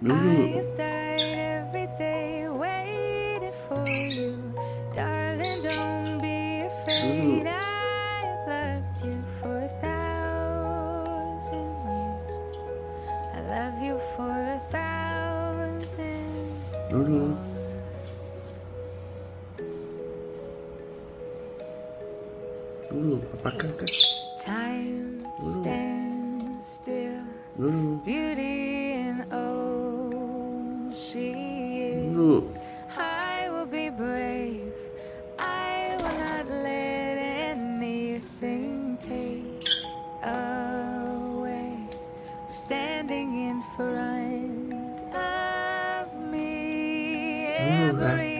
have died every day waiting for you. Darling, don't be afraid. I've loved you for 1,000 years. I love you for 1,000 more. 爸爸看看。 Time stands still. Beauty and oh, she is. I will be brave. I will not let anything take away. Standing in front of me every